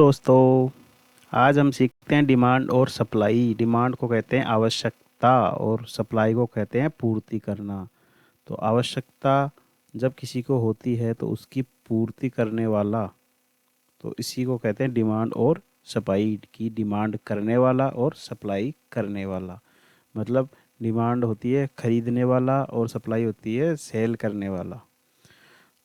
दोस्तों, आज हम सीखते हैं डिमांड और सप्लाई। डिमांड को कहते हैं आवश्यकता और सप्लाई को कहते हैं पूर्ति करना। तो आवश्यकता जब किसी को होती है तो उसकी पूर्ति करने वाला, तो इसी को कहते हैं डिमांड और सप्लाई। की डिमांड करने वाला और सप्लाई करने वाला, मतलब डिमांड होती है खरीदने वाला और सप्लाई होती है सेल करने वाला।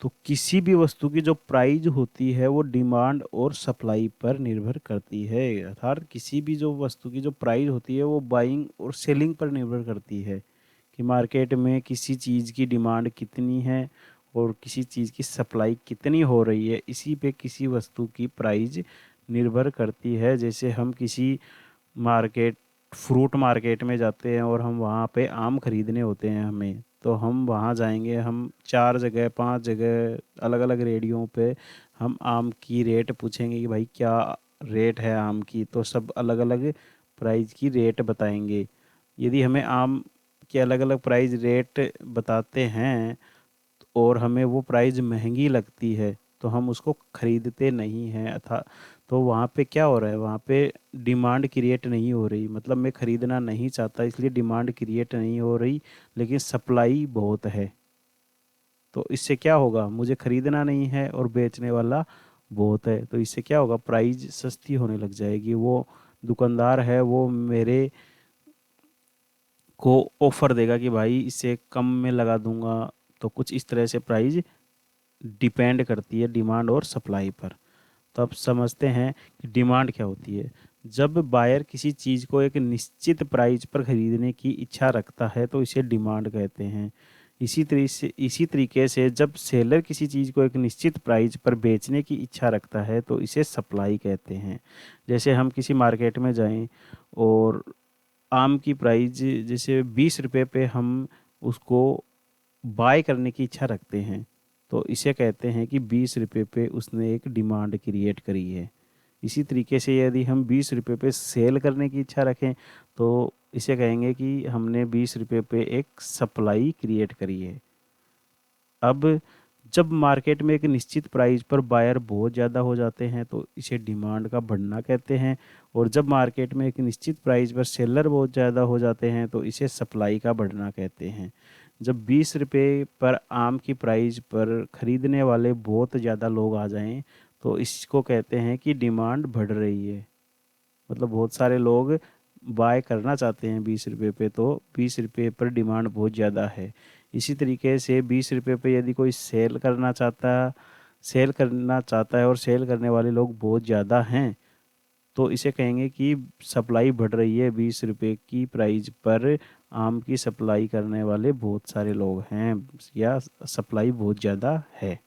तो किसी भी वस्तु की जो प्राइस होती है वो डिमांड और सप्लाई पर निर्भर करती है। अर्थात किसी भी जो वस्तु की जो प्राइस होती है वो बाइंग और सेलिंग पर निर्भर करती है कि मार्केट में किसी चीज़ की डिमांड कितनी है और किसी चीज़ की सप्लाई कितनी हो रही है। इसी पे किसी वस्तु की प्राइस निर्भर करती है। जैसे हम किसी मार्केट फ्रूट मार्केट में जाते हैं और हम वहाँ पे आम खरीदने होते हैं हमें, तो हम वहाँ जाएंगे, हम 4 जगह 5 जगह अलग अलग रेडियों पे हम आम की रेट पूछेंगे कि भाई क्या रेट है आम की, तो सब अलग अलग प्राइस की रेट बताएंगे। यदि हमें आम के अलग अलग प्राइस रेट बताते हैं और हमें वो प्राइस महंगी लगती है तो हम उसको खरीदते नहीं हैं। अथा तो वहाँ पे क्या हो रहा है, वहाँ पे डिमांड क्रिएट नहीं हो रही, मतलब मैं खरीदना नहीं चाहता इसलिए डिमांड क्रिएट नहीं हो रही, लेकिन सप्लाई बहुत है। तो इससे क्या होगा, मुझे खरीदना नहीं है और बेचने वाला बहुत है, तो इससे क्या होगा, प्राइस सस्ती होने लग जाएगी। वो दुकानदार है वो मेरे को ऑफर देगा कि भाई इससे कम में लगा दूंगा। तो कुछ इस तरह से प्राइस डिपेंड करती है डिमांड और सप्लाई पर। तो अब समझते हैं कि डिमांड क्या होती है। जब बायर किसी चीज़ को एक निश्चित प्राइस पर खरीदने की इच्छा रखता है तो इसे डिमांड कहते हैं। इसी तरीके से जब सेलर किसी चीज़ को एक निश्चित प्राइस पर बेचने की इच्छा रखता है तो इसे सप्लाई कहते हैं। जैसे हम किसी मार्केट में जाएं और आम की प्राइस जैसे 20 रुपये पे हम उसको बाय करने की इच्छा रखते हैं, तो इसे कहते हैं कि 20 रुपये पे उसने एक डिमांड क्रिएट करी है। इसी तरीके से यदि हम 20 रुपये पे सेल करने की इच्छा रखें तो इसे कहेंगे कि हमने 20 रुपये पे एक सप्लाई क्रिएट करी है। अब जब मार्केट में एक निश्चित प्राइस पर बायर बहुत ज़्यादा हो जाते हैं तो इसे डिमांड का बढ़ना कहते हैं, और जब मार्केट में एक निश्चित प्राइस पर सेलर बहुत ज़्यादा हो जाते हैं तो इसे सप्लाई का बढ़ना कहते हैं। जब 20 रुपये पर आम की प्राइस पर खरीदने वाले बहुत ज़्यादा लोग आ जाएं तो इसको कहते हैं कि डिमांड बढ़ रही है, मतलब बहुत सारे लोग बाय करना चाहते हैं 20 रुपये पे, तो 20 रुपये पर डिमांड बहुत ज़्यादा है। इसी तरीके से 20 रुपये पे यदि कोई सेल करना चाहता है और सेल करने वाले लोग बहुत ज़्यादा हैं तो इसे कहेंगे कि सप्लाई बढ़ रही है। 20 रुपये की प्राइस पर आम की सप्लाई करने वाले बहुत सारे लोग हैं या सप्लाई बहुत ज़्यादा है।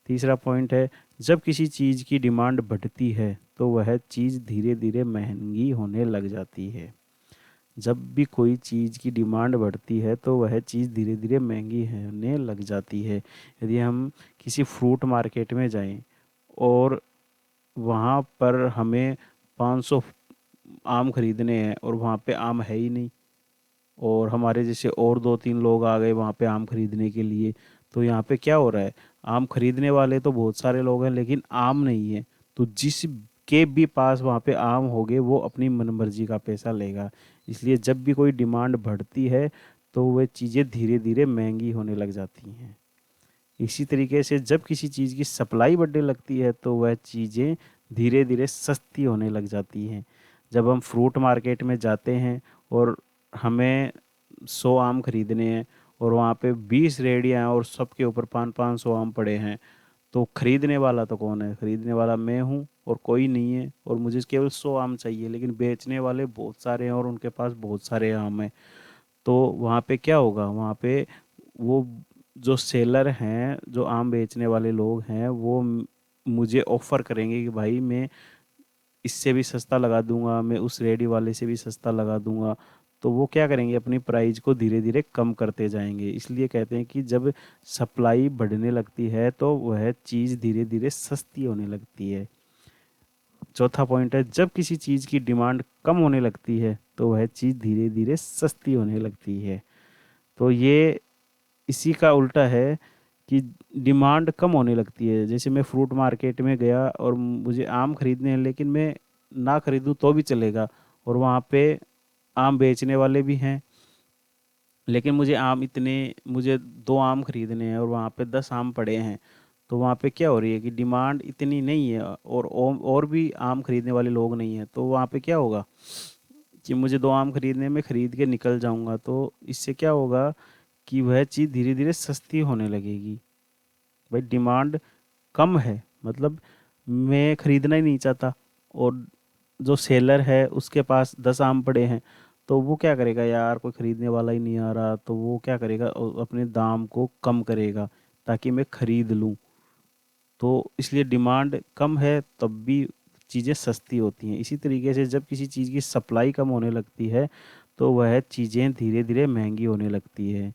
तीसरा पॉइंट है, जब किसी चीज़ की डिमांड बढ़ती है तो वह चीज़ धीरे धीरे महंगी होने लग जाती है। जब भी कोई चीज़ की डिमांड बढ़ती है तो वह चीज़ धीरे धीरे महंगी होने लग जाती है। यदि हम किसी फ्रूट मार्केट में जाएं और वहाँ पर हमें 500 आम खरीदने हैं और वहाँ पे आम है ही नहीं, और हमारे जैसे और 2-3 लोग आ गए वहाँ पे आम खरीदने के लिए, तो यहाँ पे क्या हो रहा है, आम खरीदने वाले तो बहुत सारे लोग हैं लेकिन आम नहीं है। तो जिस के भी पास वहाँ पे आम होंगे वो अपनी मनमर्जी का पैसा लेगा। इसलिए जब भी कोई डिमांड बढ़ती है तो वह चीज़ें धीरे धीरे महंगी होने लग जाती हैं। इसी तरीके से जब किसी चीज़ की सप्लाई बढ़ने लगती है तो वह चीज़ें धीरे धीरे सस्ती होने लग जाती हैं। जब हम फ्रूट मार्केट में जाते हैं और हमें 100 आम खरीदने हैं और वहाँ पे 20 रेडियाँ हैं और सबके ऊपर 500-500 आम पड़े हैं, तो खरीदने वाला तो कौन है, खरीदने वाला मैं हूँ और कोई नहीं है, और मुझे केवल 100 आम चाहिए, लेकिन बेचने वाले बहुत सारे हैं और उनके पास बहुत सारे आम हैं। तो वहाँ पे क्या होगा, वहाँ पे वो जो सेलर हैं, जो आम बेचने वाले लोग हैं, वो मुझे ऑफर करेंगे कि भाई मैं इससे भी सस्ता लगा दूंगा, मैं उस रेडी वाले से भी सस्ता लगा दूंगा। तो वो क्या करेंगे, अपनी प्राइस को धीरे धीरे कम करते जाएंगे। इसलिए कहते हैं कि जब सप्लाई बढ़ने लगती है तो वह चीज़ धीरे धीरे सस्ती होने लगती है। चौथा पॉइंट है, जब किसी चीज़ की डिमांड कम होने लगती है तो वह चीज़ धीरे धीरे सस्ती होने लगती है। तो ये इसी का उल्टा है कि डिमांड कम होने लगती है। जैसे मैं फ्रूट मार्केट में गया और मुझे आम खरीदने हैं, लेकिन मैं ना खरीदूं तो भी चलेगा, और वहाँ पे आम बेचने वाले भी हैं, लेकिन मुझे 2 आम खरीदने हैं और वहाँ पे 10 आम पड़े हैं। तो वहाँ पे क्या हो रही है कि डिमांड इतनी नहीं है, और भी आम खरीदने वाले लोग नहीं हैं। तो वहाँ पे क्या होगा कि मुझे 2 आम खरीदने में खरीद के निकल जाऊंगा, तो इससे क्या होगा कि वह चीज़ धीरे धीरे सस्ती होने लगेगी। भाई डिमांड कम है, मतलब मैं खरीदना ही नहीं चाहता, और जो सेलर है उसके पास 10 आम पड़े हैं, तो वो क्या करेगा यार, कोई खरीदने वाला ही नहीं आ रहा, तो वो क्या करेगा, अपने दाम को कम करेगा ताकि मैं खरीद लूं। तो इसलिए डिमांड कम है तब भी चीज़ें सस्ती होती हैं। इसी तरीके से जब किसी चीज़ की सप्लाई कम होने लगती है तो वह चीज़ें धीरे धीरे महंगी होने लगती है।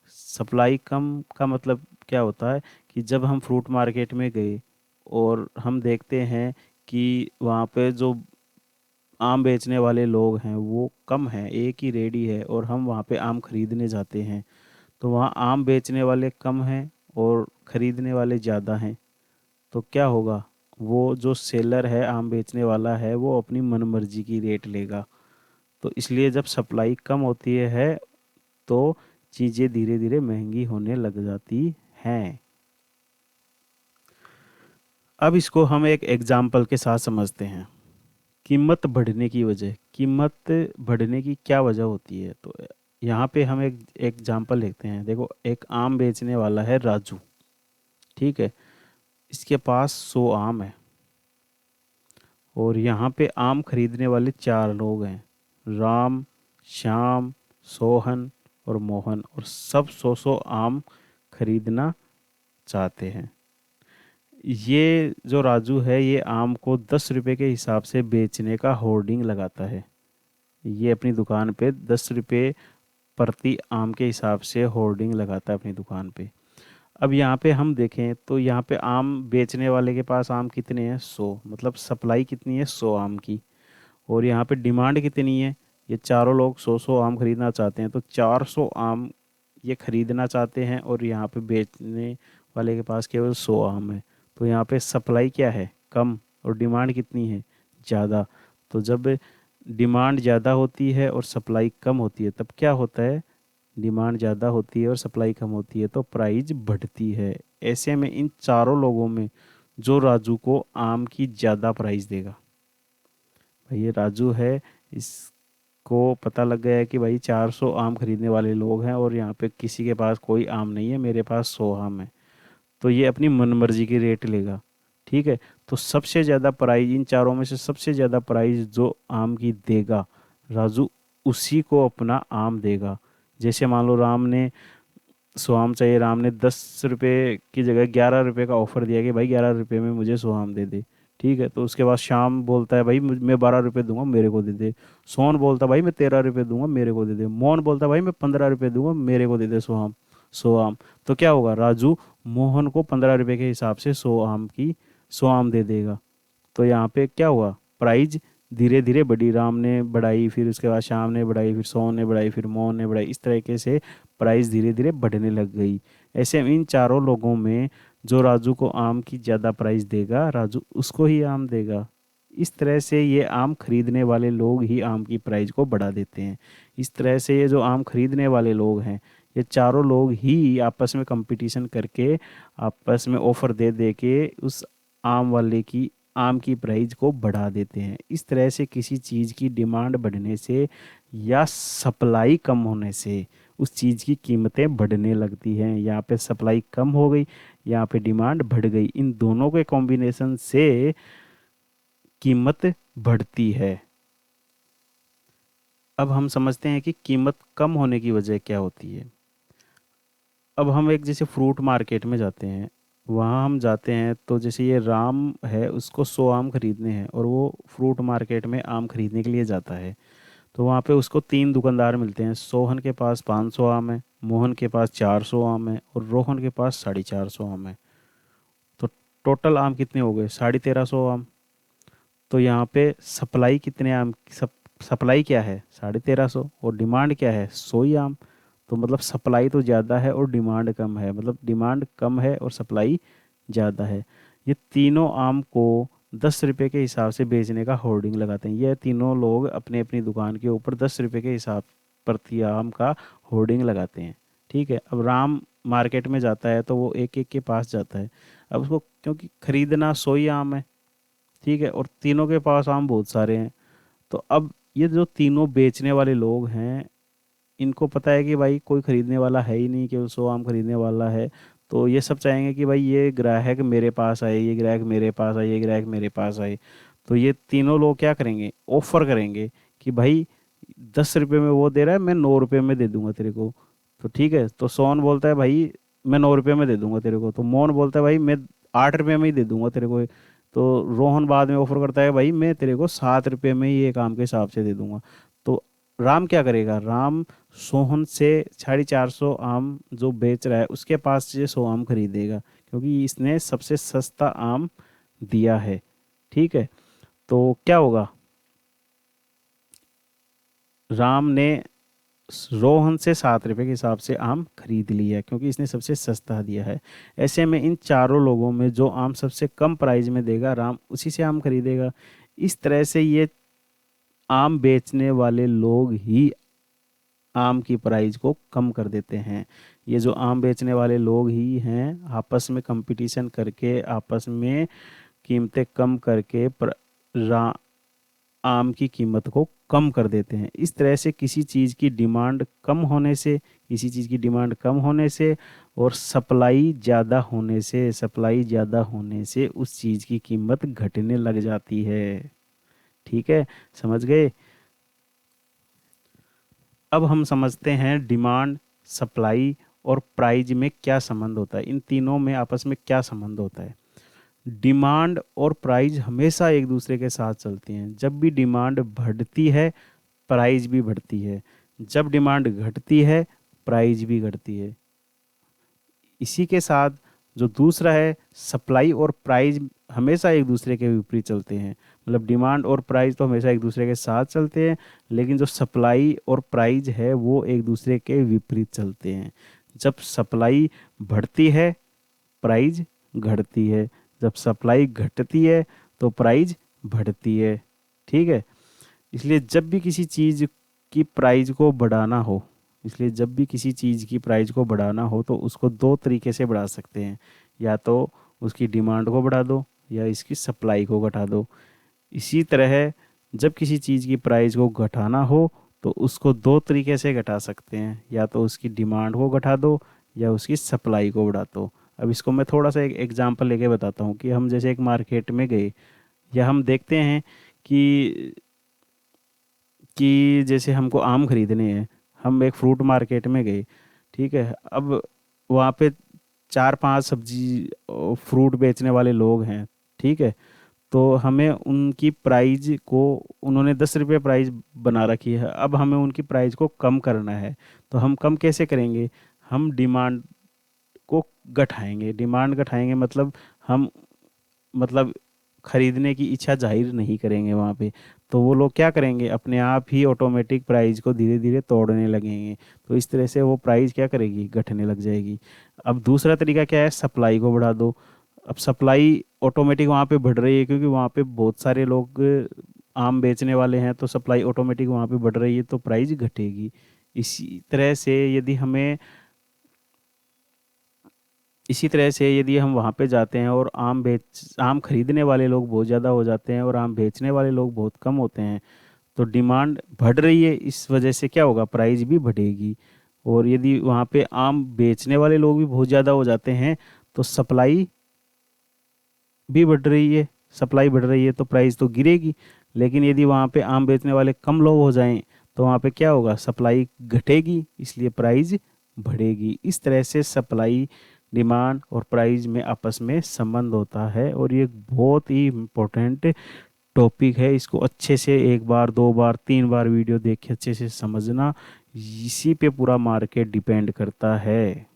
सप्लाई कम का मतलब क्या होता है कि जब हम फ्रूट मार्केट में गए और हम देखते हैं कि वहाँ पे जो आम बेचने वाले लोग हैं वो कम हैं, एक ही रेडी है, और हम वहाँ पे आम खरीदने जाते हैं, तो वहाँ आम बेचने वाले कम हैं और खरीदने वाले ज़्यादा हैं। तो क्या होगा, वो जो सेलर है, आम बेचने वाला है, वो अपनी मनमर्जी की रेट लेगा। तो इसलिए जब सप्लाई कम होती है तो चीज़ें धीरे धीरे महंगी होने लग जाती हैं। अब इसको हम एक एग्जाम्पल के साथ समझते हैं। कीमत बढ़ने की क्या वजह होती है। तो यहाँ पे हम एक एग्जाम्पल लेते हैं। देखो, एक आम बेचने वाला है राजू, ठीक है, इसके पास 100 आम है, और यहाँ पे आम खरीदने वाले 4 लोग हैं, राम, श्याम, सोहन और मोहन, और सब 100 आम खरीदना चाहते हैं। ये जो राजू है ये आम को 10 रुपए के हिसाब से बेचने का होर्डिंग लगाता है। ये अपनी दुकान पे 10 रुपये प्रति आम के हिसाब से होर्डिंग लगाता है अपनी दुकान पे। अब यहाँ पे हम देखें तो यहाँ पे आम बेचने वाले के पास आम कितने हैं, 100, मतलब सप्लाई कितनी है, 100 आम की, और यहाँ पे डिमांड कितनी है, ये चारों लोग 100 100 आम खरीदना चाहते हैं, तो 400 आम ये खरीदना चाहते हैं, और यहाँ पे बेचने वाले के पास केवल 100 आम है। तो यहाँ पे सप्लाई क्या है, कम, और डिमांड कितनी है, ज़्यादा। तो जब डिमांड ज़्यादा होती है और सप्लाई कम होती है तब क्या होता है, डिमांड ज़्यादा होती है और सप्लाई कम होती है तो प्राइस बढ़ती है। ऐसे में इन चारों लोगों में जो राजू को आम की ज़्यादा प्राइस देगा, भाई ये राजू है, इसको पता लग गया है कि भाई 400 आम खरीदने वाले लोग हैं और यहाँ पे किसी के पास कोई आम नहीं है, मेरे पास 100 आम है, तो ये अपनी मनमर्जी की रेट लेगा, ठीक है। तो सबसे ज़्यादा प्राइस, इन चारों में से सबसे ज़्यादा प्राइस जो आम की देगा राजू, उसी को अपना आम देगा। जैसे मान लो राम ने 100 आम चाहिए, राम ने 10 रुपये की जगह 11 रुपये का ऑफर दिया कि भाई 11 रुपये में मुझे 100 आम दे दे, ठीक है। तो उसके बाद शाम बोलता है भाई मैं 12 रुपये दूंगा, मेरे को दे दे। सोन बोलता भाई मैं 13 रुपये दूंगा, मेरे को दे दे। मोहन बोलता भाई मैं 15 रुपये दूंगा, मेरे को दे दे 100 आम, 100 आम। तो क्या होगा, राजू मोहन को 15 रुपये के हिसाब से 100 आम दे देगा। तो यहाँ पे क्या हुआ, प्राइज धीरे धीरे बढ़ी, राम ने बढ़ाई, फिर उसके बाद श्याम ने बढ़ाई, फिर सोहन ने बढ़ाई, फिर मोहन ने बढ़ाई, इस तरीके से प्राइस धीरे धीरे बढ़ने लग गई। ऐसे इन चारों लोगों में जो राजू को आम की ज़्यादा प्राइस देगा, राजू उसको ही आम देगा। इस तरह से ये आम खरीदने वाले लोग ही आम की प्राइस को बढ़ा देते हैं। इस तरह से ये जो आम खरीदने वाले लोग हैं, ये चारों लोग ही आपस में कंपटीशन करके, आपस में ऑफर दे दे के उस आम की प्राइस को बढ़ा देते हैं। इस तरह से किसी चीज़ की डिमांड बढ़ने से या सप्लाई कम होने से उस चीज़ की कीमतें बढ़ने लगती हैं। यहाँ पे सप्लाई कम हो गई, यहाँ पे डिमांड बढ़ गई, इन दोनों के कॉम्बिनेशन से कीमत बढ़ती है। अब हम समझते हैं कि कीमत कम होने की वजह क्या होती है। अब हम एक जैसे फ्रूट मार्केट में जाते हैं, वहाँ हम जाते हैं तो जैसे ये राम है, उसको 100 आम खरीदने हैं और वो फ्रूट मार्केट में आम खरीदने के लिए जाता है। तो वहाँ पे उसको 3 दुकानदार मिलते हैं। सोहन के पास 500 आम है, मोहन के पास 400 आम है और रोहन के पास 450 आम है। तो टोटल आम कितने हो गए, 1350 आम। तो यहाँ पे सप्लाई कितने आम, सप्लाई क्या है 1350, और डिमांड क्या है 100 ही आम। तो मतलब सप्लाई तो ज़्यादा है और डिमांड कम है, मतलब डिमांड कम है और सप्लाई ज़्यादा है। ये तीनों आम को 10 रुपये के हिसाब से बेचने का होर्डिंग लगाते हैं। ये तीनों लोग अपने अपनी दुकान के ऊपर 10 रुपये के हिसाब प्रति आम का होर्डिंग लगाते हैं। ठीक है, अब राम मार्केट में जाता है तो वो एक एक के पास जाता है। अब उसको क्योंकि खरीदना 100 ही आम है, ठीक है, और तीनों के पास आम बहुत सारे हैं। तो अब ये जो तीनों बेचने वाले लोग हैं, इनको पता है कि भाई कोई खरीदने वाला है ही नहीं, केवल 100 आम खरीदने वाला है। तो ये सब चाहेंगे कि भाई ये ग्राहक मेरे पास आए, ये ग्राहक मेरे पास आए, ये ग्राहक मेरे पास आए। तो ये तीनों लोग क्या करेंगे, ऑफर करेंगे कि भाई 10 रुपये में वो दे रहा है, मैं 9 रुपये में दे दूंगा तेरे को। तो ठीक है, तो सोन बोलता है भाई मैं 9 रुपये में दे दूंगा तेरे को, तो मोहन बोलता है भाई मैं 8 रुपये में ही दे दूंगा तेरे को। तो रोहन बाद में ऑफर करता है भाई मैं तेरे को 7 रुपये में ही एक आम के हिसाब से दे दूंगा। तो राम क्या करेगा, राम सोहन से 450 आम जो बेच रहा है उसके पास से 100 आम खरीदेगा, क्योंकि इसने सबसे सस्ता आम दिया है। ठीक है, तो क्या होगा, राम ने रोहन से 7 रुपये के हिसाब से आम खरीद लिया क्योंकि इसने सबसे सस्ता दिया है। ऐसे में इन चारों लोगों में जो आम सबसे कम प्राइस में देगा, राम उसी से आम खरीदेगा। इस तरह से ये आम बेचने वाले लोग ही आम की प्राइस को कम कर देते हैं। ये जो आम बेचने वाले लोग ही हैं, आपस में कंपटीशन करके, आपस में कीमतें कम करके आम की कीमत को कम कर देते हैं। इस तरह से किसी चीज़ की डिमांड कम होने से, किसी चीज़ की डिमांड कम होने से और सप्लाई ज़्यादा होने से उस चीज़ की कीमत घटने लग जाती है। ठीक है, समझ गए। अब हम समझते हैं डिमांड, सप्लाई और प्राइस में क्या संबंध होता है, इन तीनों में आपस में क्या संबंध होता है। डिमांड और प्राइस हमेशा एक दूसरे के साथ चलती हैं। जब भी डिमांड बढ़ती है प्राइस भी बढ़ती है, जब डिमांड घटती है प्राइस भी घटती है। इसी के साथ जो दूसरा है, सप्लाई और प्राइस हमेशा एक दूसरे के विपरीत चलते हैं। मतलब डिमांड और प्राइस तो हमेशा एक दूसरे के साथ चलते हैं, लेकिन जो सप्लाई और प्राइस है वो एक दूसरे के विपरीत चलते हैं। जब सप्लाई बढ़ती है प्राइस घटती है, जब सप्लाई घटती है तो प्राइस बढ़ती है। ठीक है, इसलिए जब भी किसी चीज़ की प्राइस को बढ़ाना हो, इसलिए जब भी किसी चीज़ की प्राइस को बढ़ाना हो तो उसको दो तरीके से बढ़ा सकते हैं, या तो उसकी डिमांड को बढ़ा दो या इसकी सप्लाई को घटा दो। इसी तरह जब किसी चीज़ की प्राइस को घटाना हो तो उसको दो तरीके से घटा सकते हैं, या तो उसकी डिमांड को घटा दो या उसकी सप्लाई को बढ़ा दो। अब इसको मैं थोड़ा सा एक एग्जांपल लेके बताता हूँ कि हम जैसे एक मार्केट में गए, या हम देखते हैं कि जैसे हमको आम खरीदने हैं, हम एक फ्रूट मार्केट में गए। ठीक है, अब वहाँ पे 4-5 सब्जी फ्रूट बेचने वाले लोग हैं। ठीक है, तो हमें उनकी प्राइस को, उन्होंने 10 रुपये प्राइस बना रखी है, अब हमें उनकी प्राइस को कम करना है। तो हम कम कैसे करेंगे, हम डिमांड को घटाएंगे। डिमांड घटाएंगे मतलब हम, मतलब खरीदने की इच्छा जाहिर नहीं करेंगे वहाँ पे। तो वो लोग क्या करेंगे, अपने आप ही ऑटोमेटिक प्राइस को धीरे धीरे तोड़ने लगेंगे। तो इस तरह से वो प्राइस क्या करेगी, घटने लग जाएगी। अब दूसरा तरीका क्या है, सप्लाई को बढ़ा दो। अब सप्लाई ऑटोमेटिक वहाँ पे बढ़ रही है क्योंकि वहाँ पे बहुत सारे लोग आम बेचने वाले हैं, तो सप्लाई ऑटोमेटिक वहाँ पे बढ़ रही है तो प्राइस घटेगी। इसी तरह से यदि हमें इसी तरह से यदि हम वहाँ पे जाते हैं और आम खरीदने वाले लोग बहुत ज़्यादा हो जाते हैं और आम बेचने वाले लोग बहुत कम होते हैं, तो डिमांड बढ़ रही है, इस वजह से क्या होगा, प्राइस भी बढ़ेगी। और यदि वहाँ पे आम बेचने वाले लोग भी बहुत ज़्यादा हो जाते हैं तो सप्लाई भी बढ़ रही है, सप्लाई बढ़ रही है तो प्राइस तो गिरेगी। लेकिन यदि वहाँ पे आम बेचने वाले कम लोग हो जाएं तो वहाँ पे क्या होगा, सप्लाई घटेगी, इसलिए प्राइस बढ़ेगी। इस तरह से सप्लाई, डिमांड और प्राइस में आपस में संबंध होता है, और ये बहुत ही इम्पोर्टेंट टॉपिक है। इसको अच्छे से 1 बार 2 बार 3 बार वीडियो देख के अच्छे से समझना, इसी पे पूरा मार्केट डिपेंड करता है।